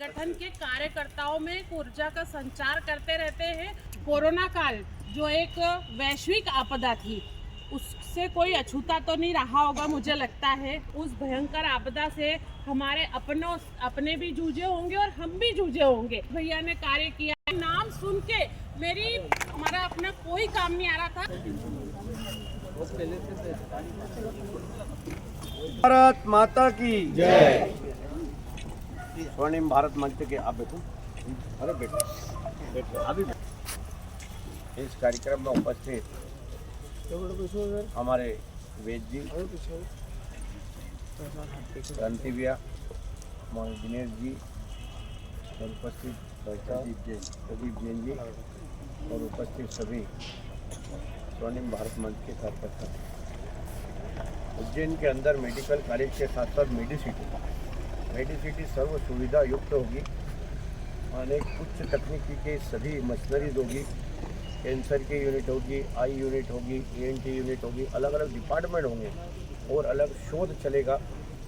संगठन के कार्यकर्ताओं में एक ऊर्जा का संचार करते रहते हैं। कोरोना काल जो एक वैश्विक आपदा थी, उससे कोई अछूता तो नहीं रहा होगा मुझे लगता है। उस भयंकर आपदा से हमारे अपने भी जूझे होंगे और हम भी जूझे होंगे। भैया ने कार्य किया, नाम सुन के हमारा अपना कोई काम नहीं आ रहा था। भारत माता की जय। स्वर्णिम भारत मंच के आप बैठो। अरे बैठो अभी इस कार्यक्रम में उपस्थित हमारे वेद जी, क्रांति भैया, दिनेश जी और उपस्थित प्रदीप जैन जी और उपस्थित सभी स्वर्णिम भारत मंच के कार्यकर्ता। उज्जैन के अंदर मेडिकल कॉलेज के साथ साथ मेडिसिटी सर्व सुविधा युक्त होगी। अनेक उच्च तकनीकी के सभी मशीनरीज होगी। कैंसर की यूनिट होगी, आई यूनिट होगी, ENT यूनिट होगी, अलग अलग डिपार्टमेंट होंगे और अलग शोध चलेगा।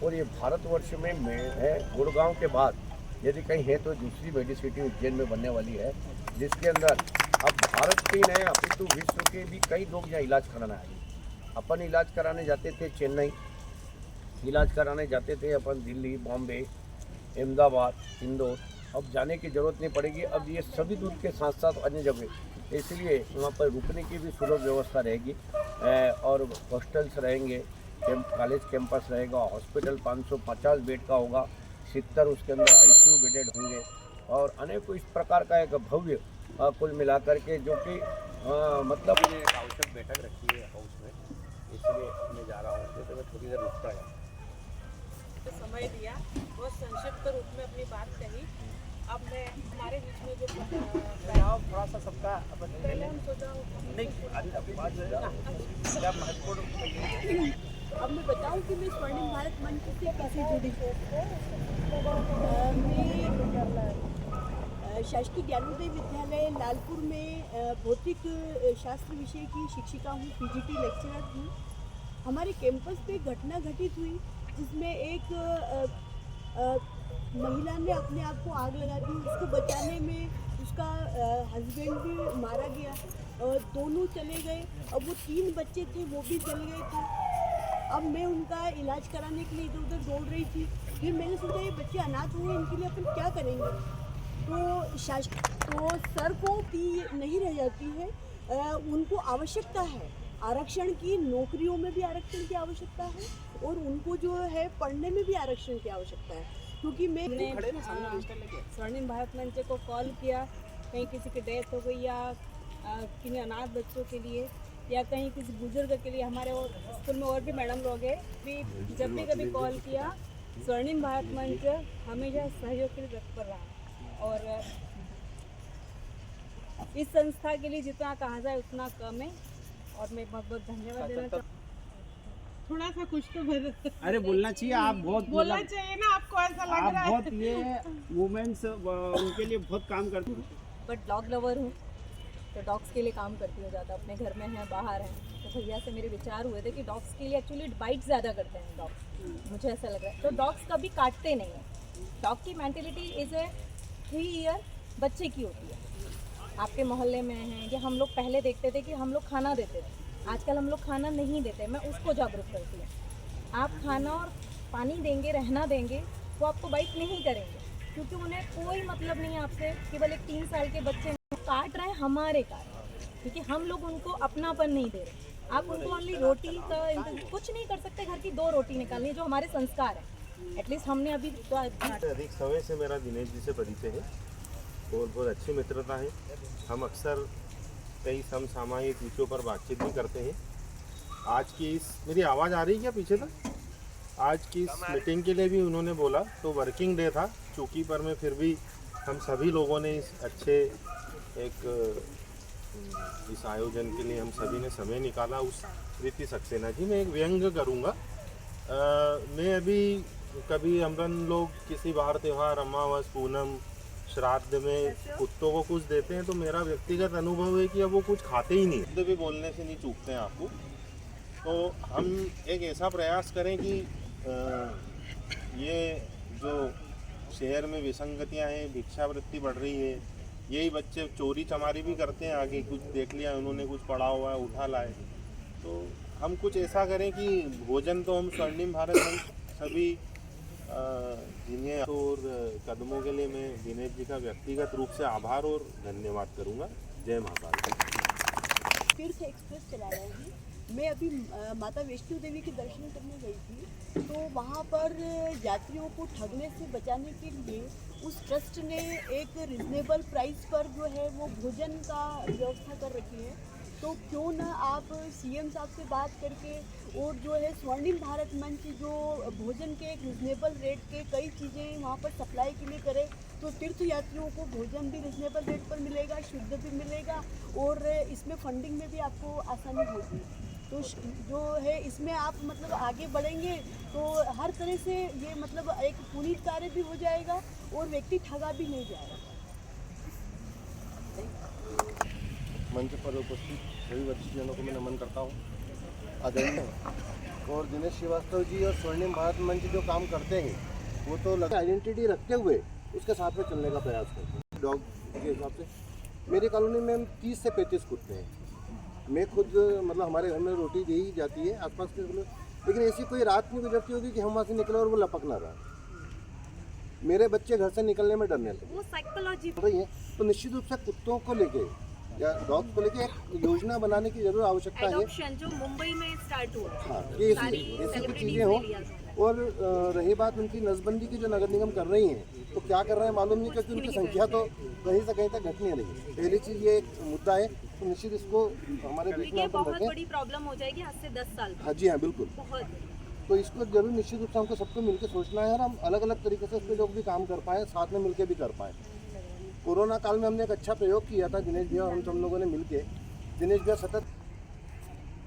और ये भारतवर्ष में है, गुड़गांव के बाद यदि कहीं है तो दूसरी मेडिसिटी उज्जैन में बनने वाली है, जिसके अंदर अब भारत के ही नहीं अपितु विश्व के भी कई लोग यहाँ इलाज कराना आएंगे। अपन इलाज कराने जाते थे चेन्नई, इलाज कराने जाते थे अपन दिल्ली, बॉम्बे, अहमदाबाद, इंदौर। अब जाने की ज़रूरत नहीं पड़ेगी। अब ये सभी दूर के साथ साथ अन्य जगह, इसलिए वहाँ पर रुकने की भी सुलभ व्यवस्था रहेगी और हॉस्टल्स रहेंगे, कॉलेज कैंपस रहेगा, हॉस्पिटल 550 बेड का होगा, 70 उसके अंदर ICU बेडेड होंगे और अनेकों इस प्रकार का एक भव्य कुल मिलाकर के जो कि मतलब मैंने एक आवश्यक बैठक रखी है हाउस में, इसलिए मैं जा रहा हूँ। तो मैं थोड़ी देर रुकता है। तो समय दिया, बहुत संक्षिप्त रूप में अपनी बात कही। अब मैं हमारे बीच में जो थोड़ा सा सबका पहले हम सोचा नहीं महत्वपूर्ण। अब मैं बताऊं कि मैं स्वर्णिम भारत मंच से कैसे जुड़ी। मैं शासकीय ज्ञानोदय विद्यालय लालपुर में भौतिक शास्त्र विषय की शिक्षिका हूँ, PGT लेक्चरर हूँ। हमारे कैंपस पे घटना घटित हुई जिसमें एक महिला ने अपने आप को आग लगा दी। उसको बचाने में उसका हस्बैंड भी मारा गया और दोनों चले गए। अब वो 3 बच्चे थे, वो भी चले गए थे। अब मैं उनका इलाज कराने के लिए इधर उधर दौड़ रही थी। फिर मैंने सोचा ये बच्चे अनाथ हुए, इनके लिए अपन क्या करेंगे। तो सर को भी नहीं रह जाती है, उनको आवश्यकता है आरक्षण की, नौकरियों में भी आरक्षण की आवश्यकता है और उनको जो है पढ़ने में भी आरक्षण की आवश्यकता है। क्योंकि मैंने स्वर्णिम भारत मंच को कॉल किया, कहीं किसी की डेथ हो गई या किन्हीं अनाथ बच्चों के लिए या कहीं किसी बुजुर्ग के लिए। हमारे स्कूल में और भी मैडम लोग हैं, जब भी कभी कॉल किया स्वर्णिम भारत मंच हमेशा सहयोग के लिए तत्पर रहा और इस संस्था के लिए जितना कहा जाए उतना कम है। और मैं बहुत बहुत धन्यवाद देना चाहूँ। थोड़ा सा कुछ तो अरे बोलना चाहिए, आप बहुत बोलना चाहिए ना, आपको ऐसा लग रहा है। बहुत ये वुमेन्स उनके लिए बहुत काम करती हूँ। बट डॉग लवर हूँ तो डॉग्स के लिए काम करती हूँ ज़्यादा। अपने घर में हैं, बाहर हैं, तो भैया से मेरे विचार हुए थे कि डॉग्स के लिए एक्चुअली बाइट ज़्यादा करते हैं डॉग्स, मुझे ऐसा लग रहा है। तो डॉग्स कभी काटते नहीं हैं। डॉग की मेंटेलिटी इज़ ए 3 ईयर बच्चे की होती है। आपके मोहल्ले में हैं या हम लोग पहले देखते थे कि हम लोग खाना देते थे, आजकल हम लोग खाना नहीं देते। मैं उसको जागरूक करती हूँ। आप खाना और पानी देंगे, रहना देंगे, वो आपको बाइट नहीं करेंगे क्योंकि उन्हें कोई मतलब नहीं है आपसे। केवल एक 3 साल के बच्चे काट रहे हैं हमारे कारण, क्योंकि हम लोग उनको अपनापन नहीं दे रहे। आप उनको ओनली रोटी का कुछ नहीं कर सकते, घर की 2 रोटी निकालनी जो हमारे संस्कार है। एटलीस्ट हमने अभी अधिक समय से मेरा दिनेश जी से परिचय है और बहुत अच्छी मित्रता है। हम अक्सर कई समसामयिक विषयों पर बातचीत भी करते हैं। आज की इस मेरी आवाज़ आ रही है क्या पीछे तक? आज की इस मीटिंग के लिए भी उन्होंने बोला, तो वर्किंग डे था चूँकि, पर मैं फिर भी हम सभी लोगों ने इस अच्छे इस आयोजन के लिए हम सभी ने समय निकाला। उस प्रीति सक्सेना जी, मैं एक व्यंग करूँगा। मैं अभी कभी हम लोग किसी बाहर त्यौहार, अमावस, पूनम, श्राद्ध में कुत्तों को कुछ देते हैं तो मेरा व्यक्तिगत अनुभव है कि अब वो कुछ खाते ही नहीं। शब्द भी बोलने से नहीं चूकते हैं आपको। तो हम एक ऐसा प्रयास करें कि ये जो शहर में विसंगतियां हैं, भिक्षावृत्ति बढ़ रही है, यही बच्चे चोरी चमारी भी करते हैं, आगे कुछ देख लिया उन्होंने, कुछ पड़ा हुआ है उठा लाए। तो हम कुछ ऐसा करें कि भोजन तो हम स्वर्णिम भारत मंच सभी जिन्हें और कदमों के लिए मैं दिनेश जी का व्यक्तिगत रूप से आभार और धन्यवाद करूंगा। जय महाकाल। तीर्थ एक्सप्रेस चला रहे हैं। मैं अभी माता वैष्णो देवी के दर्शन करने गई थी, तो वहाँ पर यात्रियों को ठगने से बचाने के लिए उस ट्रस्ट ने एक रिजनेबल प्राइस पर जो है वो भोजन का व्यवस्था कर रखी है। तो क्यों ना आप सीएम साहब से बात करके और जो है स्वर्णिम भारत मंच जो भोजन के एक रिजनेबल रेट के कई चीज़ें वहाँ पर सप्लाई के लिए करे, तो तीर्थ यात्रियों को भोजन भी रिजनेबल रेट पर मिलेगा, शुद्ध भी मिलेगा और इसमें फंडिंग में भी आपको आसानी होगी। तो जो है इसमें आप मतलब आगे बढ़ेंगे तो हर तरह से ये मतलब एक पुनीत कार्य भी हो जाएगा और व्यक्ति ठगा भी नहीं जाएगा। मंच पर उपस्थित सभी वरिष्ठजनों को मैं नमन करता हूँ, आदरणीय। और दिनेश श्रीवास्तव जी और स्वर्णिम भारत मंच जो काम करते हैं वो तो लगा आइडेंटिटी रखते हुए उसके साथ में चलने का प्रयास करते हैं। डॉग के हिसाब से मेरी कॉलोनी में 30 से 35 कुत्ते हैं। मैं खुद मतलब हमारे घर में रोटी दी जाती है आसपास के लोग, लेकिन ऐसी कोई रात नहीं गुजरती होगी कि हम वहाँ से निकले और वो लपक ना रहा। मेरे बच्चे घर से निकलने में डरने लगे, वो साइकोलॉजी रही है। तो निश्चित रूप से कुत्तों को लेके या डॉग्स को लेके एक योजना बनाने की जरूर आवश्यकता है, जो मुंबई में स्टार्ट हुआ। हाँ, कि ऐसी कुछ चीज़ें हों। और रही बात उनकी नसबंदी की जो नगर निगम कर रही हैं, तो क्या कर रहे हैं मालूम नहीं, क्योंकि उनकी संख्या तो कहीं से कहीं तक घट नहीं रही। पहली चीज़ ये एक मुद्दा है, तो निश्चित इसको हमारे बीच में अपन बहुत रखें। बड़ी प्रॉब्लम हो जाएगी आज से 10 साल। हाँ जी हाँ, बिल्कुल। बहुत। तो इसको जरूर निश्चित रूप से हमको सबको मिलकर सोचना है और हम अलग अलग तरीके से इस पर लोग भी काम कर पाएँ, साथ में मिलकर भी कर पाएँ। कोरोना काल में हमने एक अच्छा प्रयोग किया था दिनेश भैया और हम सब लोगों ने मिलके। दिनेश भैया सतत,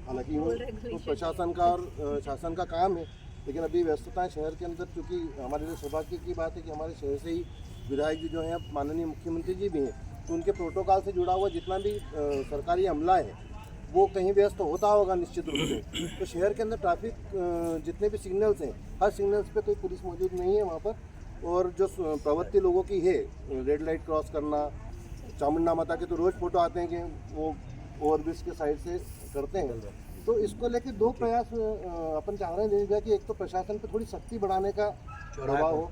हालांकि वो तो प्रशासन का और शासन का काम है, लेकिन अभी व्यस्तताएं शहर के अंदर, क्योंकि हमारे लिए सौभाग्य की बात है कि हमारे शहर से ही विधायक जी जो हैं, माननीय मुख्यमंत्री जी भी हैं, तो उनके प्रोटोकॉल से जुड़ा हुआ जितना भी सरकारी अमला है वो कहीं व्यस्त होता होगा निश्चित रूप से। तो शहर के अंदर ट्रैफिक जितने भी सिग्नल्स हैं, हर सिग्नल्स पे कोई पुलिस मौजूद नहीं है वहाँ पर। और जो प्रवृत्ति लोगों की है, रेड लाइट क्रॉस करना, चामुंडा माता के तो रोज़ फोटो आते हैं कि वो ओवरब्रिज के साइड से करते हैं। तो इसको लेके दो प्रयास अपन चाह रहे हैं कि एक तो प्रशासन पे थोड़ी सख्ती बढ़ाने का दबाव हो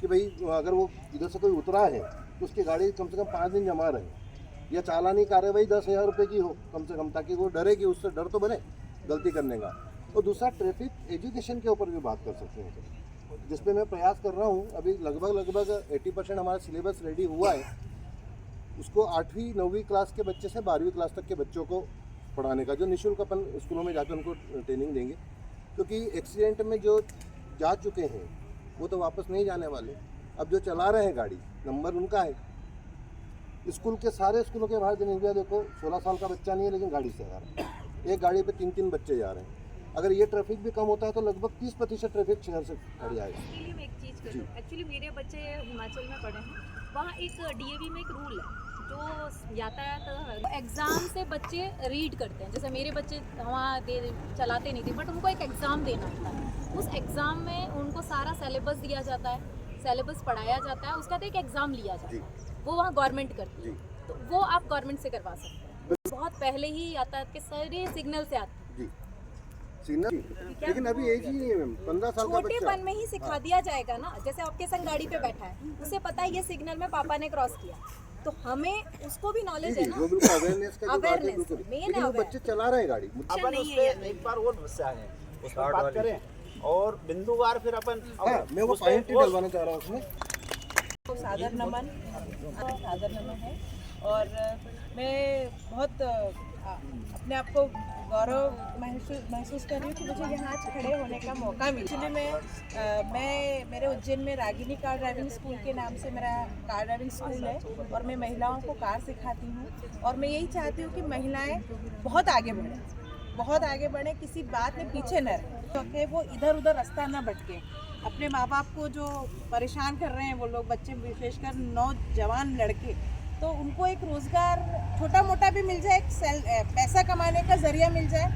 कि भाई अगर वो इधर से कोई उतरा है तो उसकी गाड़ी कम से कम 5 दिन जमा रहे, या चालानी कार्रवाई 10,000 रुपये की हो कम से कम, ताकि वो डरे कि उससे डर तो बने गलती करने का। और दूसरा ट्रैफिक एजुकेशन के ऊपर भी बात कर सकते हैं, जिस पे मैं प्रयास कर रहा हूँ। अभी लगभग 80% हमारा सिलेबस रेडी हुआ है, उसको 8वीं 9वीं क्लास के बच्चे से 12वीं क्लास तक के बच्चों को पढ़ाने का, जो निःशुल्क अपन स्कूलों में जाकर उनको ट्रेनिंग देंगे। क्योंकि एक्सीडेंट में जो जा चुके हैं वो तो वापस नहीं जाने वाले। अब जो चला रहे हैं गाड़ी, नंबर उनका है। स्कूल के सारे स्कूलों के बाहर दिनेश भैया देखो, 16 साल का बच्चा नहीं है लेकिन गाड़ी से आ रहा है। एक गाड़ी पे 3-3 बच्चे जा रहे हैं। अगर ये ट्रैफिक भी कम होता है तो लगभग 30% ट्रैफिक शहर से हट जाएगा। एक्चुअली मैं एक चीज़ करूँ, एक्चुअली मेरे बच्चे हिमाचल में पढ़े हैं, वहाँ एक डीएवी में एक रूल है जो यातायात एग्ज़ाम से बच्चे रीड करते हैं। जैसे मेरे बच्चे वहाँ चलाते नहीं थे, बट उनको एक एग्ज़ाम देना होता है। उस एग्ज़ाम में उनको सारा सिलेबस दिया जाता है, सिलेबस पढ़ाया जाता है, उसका तो एक एग्ज़ाम लिया जाता है, वो वहाँ गवर्नमेंट करती है। तो वो आप गवर्नमेंट से करवा सकते हैं। बहुत पहले ही यातायात के सारे सिग्नल से आते हैं। सिग्नल, लेकिन अभी एज ही नहीं है मैम, 15 साल का बच्चा। छोटेपन में ही सिखा दिया जाएगा ना। जैसे आपके संग गाड़ी पे बैठा है, उसे पता है ये सिग्नल में पापा ने क्रॉस किया, तो हमें उसको भी नॉलेज है ना। अवेयरनेस का अवेयरनेस लेकिन वो बच्चे चला रहे हैं गाड़ी। अपन उस पे एक बार और समस्या है, उस पर बात करें और बिंदुवार फिर अपन। हाँ, मैं वो पॉइंट ही डलवाना चाह रहा हूँ उसमें। सादर नमन है। और मैं बहुत अपने आप को गौरव महसूस कर रही हूँ कि मुझे यहाँ आज खड़े होने का मौका मिला। एक्चुअली मैं मेरे उज्जैन में रागिनी कार ड्राइविंग स्कूल के नाम से मेरा कार ड्राइविंग स्कूल है और मैं महिलाओं को कार सिखाती हूँ। और मैं यही चाहती हूँ कि महिलाएं बहुत आगे बढ़ें, किसी बात में पीछे न रहें, क्योंकि वो इधर उधर रास्ता न भटके। अपने माँ बाप को जो परेशान कर रहे हैं वो लोग, बच्चे विशेषकर नौजवान लड़के, तो उनको एक रोज़गार छोटा मोटा भी मिल जाए, पैसा कमाने का ज़रिया मिल जाए।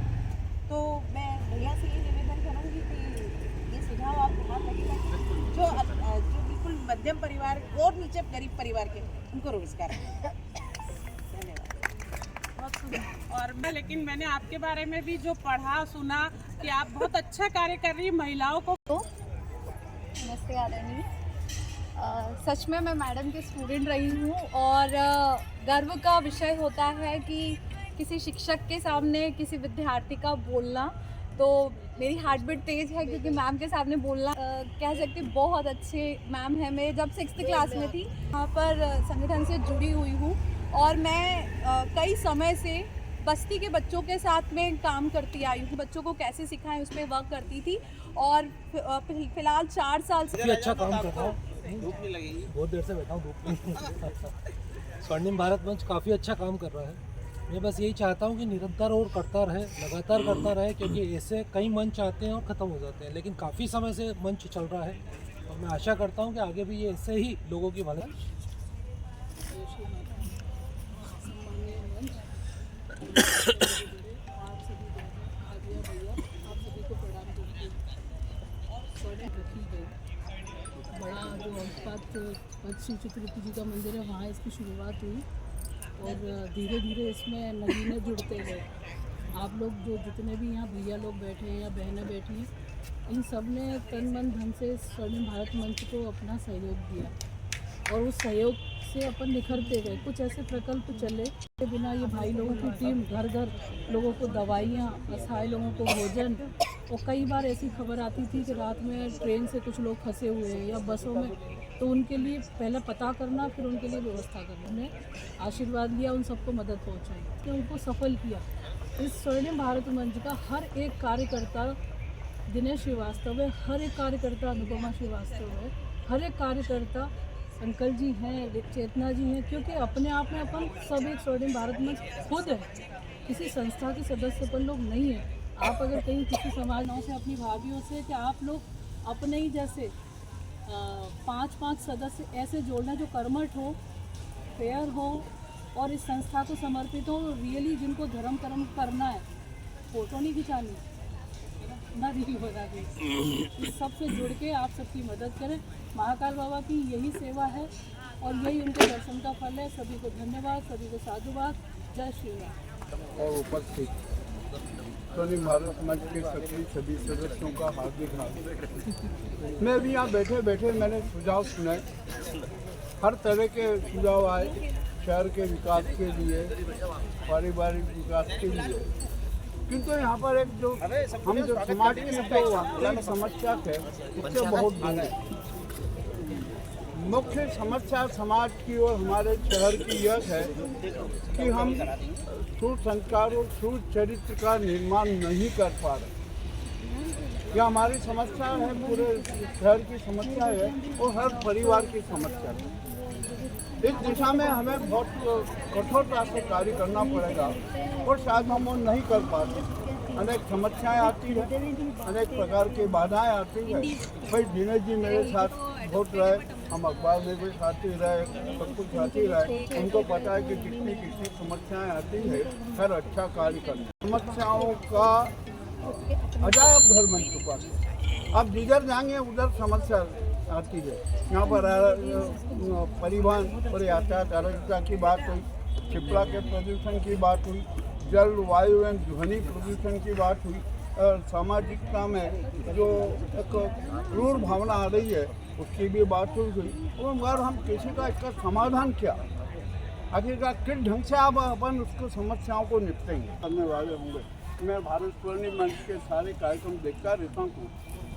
तो मैं भैया से ये निवेदन करूँगी कि ये सुझाव आप ध्यान रखें, जो बिल्कुल मध्यम परिवार और नीचे गरीब परिवार के उनको रोजगार है। और लेकिन मैंने आपके बारे में भी जो पढ़ा सुना कि आप बहुत अच्छा कार्य कर रही महिलाओं को। नमस्ते आदरणीय, सच में मैं मैडम की स्टूडेंट रही हूँ और गर्व का विषय होता है कि किसी शिक्षक के सामने किसी विद्यार्थी का बोलना, तो मेरी हार्ट बीट तेज़ है क्योंकि मैम के सामने बोलना कह सकते बहुत अच्छे मैम है। मैं जब 6th क्लास में थी वहाँ पर संगठन से जुड़ी हुई हूँ और मैं कई समय से बस्ती के बच्चों के साथ में काम करती आई हूँ। बच्चों को कैसे सिखाएं उस पर वर्क करती थी और फिलहाल 4 साल से अच्छा काम कर रहा हूँ। बहुत देर से बैठा हूँ धूप में। स्वर्णिम भारत मंच काफ़ी अच्छा काम कर रहा है। मैं बस यही चाहता हूँ कि निरंतर और करता रहे, लगातार करता रहे, क्योंकि ऐसे कई मंच आते हैं और ख़त्म हो जाते हैं, लेकिन काफ़ी समय से मंच चल रहा है और मैं आशा करता हूँ कि आगे भी ये ऐसे ही लोगों की भलाई। बड़ा जो पद श्री चित्रगुप्त जी का मंदिर है वहाँ इसकी शुरुआत हुई और धीरे धीरे इसमें नगीने जुड़ते गए। आप लोग जो जितने भी यहाँ भैया लोग बैठे हैं या बहनें बैठी हैं, इन सब ने तन मन धन से स्वर्णिम भारत मंच को अपना सहयोग दिया और उस सहयोग से अपन निखरते गए। कुछ ऐसे प्रकल्प चले के बिना ये भाई लोगों की टीम घर घर लोगों को दवाइयाँ, असहाय लोगों को भोजन, और कई बार ऐसी खबर आती थी कि रात में ट्रेन से कुछ लोग फंसे हुए हैं या बसों में, तो उनके लिए पहले पता करना, फिर उनके लिए व्यवस्था करना। हमने आशीर्वाद लिया, उन सबको मदद पहुँचाई, तो उनको सफल किया। इस स्वर्णिम भारत मंच का हर एक कार्यकर्ता दिनेश श्रीवास्तव है, हर एक कार्यकर्ता अनुपमा श्रीवास्तव है, हर एक कार्यकर्ता अंकल जी हैं, चेतना जी हैं, क्योंकि अपने आप में अपन सब एक स्वर्णिम भारत मंच खुद है, किसी संस्था के सदस्य अपन लोग नहीं हैं। आप अगर कहीं किसी समाजों से, अपनी भाभीयों से, कि आप लोग अपने ही जैसे 5-5 सदस्य ऐसे जोड़ना जो कर्मठ हो, फेयर हो और इस संस्था को समर्पित हो, रियली जिनको धर्म कर्म करना है, फोटो नहीं खिंचानी ना रील बना दी, इस सब से जुड़ के आप सबकी मदद करें। महाकाल बाबा की यही सेवा है और यही उनके दर्शन का फल है। सभी को धन्यवाद, सभी को साधुवाद, जय श्री राम। और उपस्थित स्वर्णिम भारत मंच के सभी सदस्यों का हार्दिक मैं भी यहाँ बैठे बैठे मैंने सुझाव सुने, हर तरह के सुझाव आए, शहर के विकास के लिए, पारिवारिक विकास के लिए, किंतु यहाँ पर एक जो हम जो समाज की जो वास्तविक समस्या थे उससे बहुत दूर है। मुख्य समस्या समाज की और हमारे शहर की यह है कि हम सुसंस्कार और सुचरित्र का निर्माण नहीं कर पा रहे। यह हमारी समस्या है, पूरे शहर की समस्या है और हर परिवार की समस्या है। इस दिशा में हमें बहुत कठोरता से कार्य करना पड़ेगा और शायद हम वो नहीं कर पाते। अनेक समस्याएं आती है, अनेक प्रकार की बाधाएं आती है। भाई दिनेश जी मेरे साथ बहुत रहे, हम अखबार में भी साथी रहे, सब कुछ साथी रहे, उनको पता है कि कितनी कितनी समस्याएं आती है। हर अच्छा कार्य करना, समस्याओं का अजायब घर बन चुका है। अब जिधर जाएंगे उधर समस्या आती है। यहाँ पर परिवहन और यातायात आरोग्य की बात हुई, छिपड़ा के प्रदूषण की बात हुई, जल वायु एवं ध्वनि प्रदूषण की बात हुई, और सामाजिकता में जो एक क्रूर भावना आ रही है उसकी भी बात हुई। और मगर हम किसी का इसका समाधान क्या, आखिरकार किस ढंग से आप अपन उसको समस्याओं को निपटेंगे करने वाले होंगे। मैं भारत स्वर्णिम मंच के सारे कार्यक्रम देखता रहता हूँ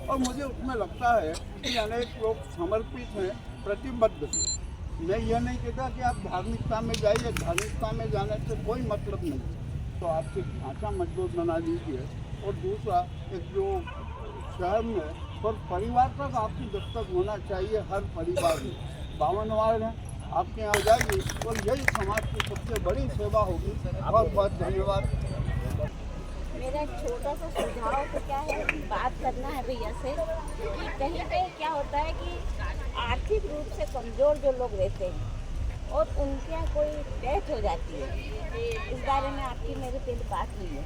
और मुझे उसमें लगता है कि अनेक लोग समर्पित हैं, प्रतिबद्ध हैं। मैं यह नहीं कहता कि आप धार्मिकता में जाइए, धार्मिकता में जाने से कोई मतलब नहीं, तो आपकी ढांचा मजबूत बना लीजिए। और दूसरा, एक जो शहर में और परिवार तक आपकी दस्तक होना चाहिए, हर परिवार में 52 वार्ड हैं, आपके यहाँ जाइए और यही समाज की सबसे बड़ी सेवा होगी। बहुत बहुत धन्यवाद। मेरा एक छोटा सा सुझाव तो क्या है कि बात करना है भैया से कि कहीं कहीं क्या होता है कि आर्थिक रूप से कमज़ोर जो लोग रहते हैं और उनके यहाँ कोई डेथ हो जाती है, इस बारे में आपकी मेरी पहले बात हुई है,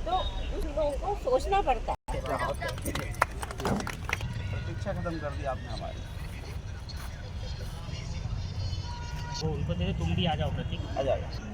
तो उन लोगों को सोचना पड़ता है। प्रतीक्षा खत्म कर दी आपने हमारी। वो उनको दे दे, तुम भी आ जाओ प्रतीक। आ जाओ।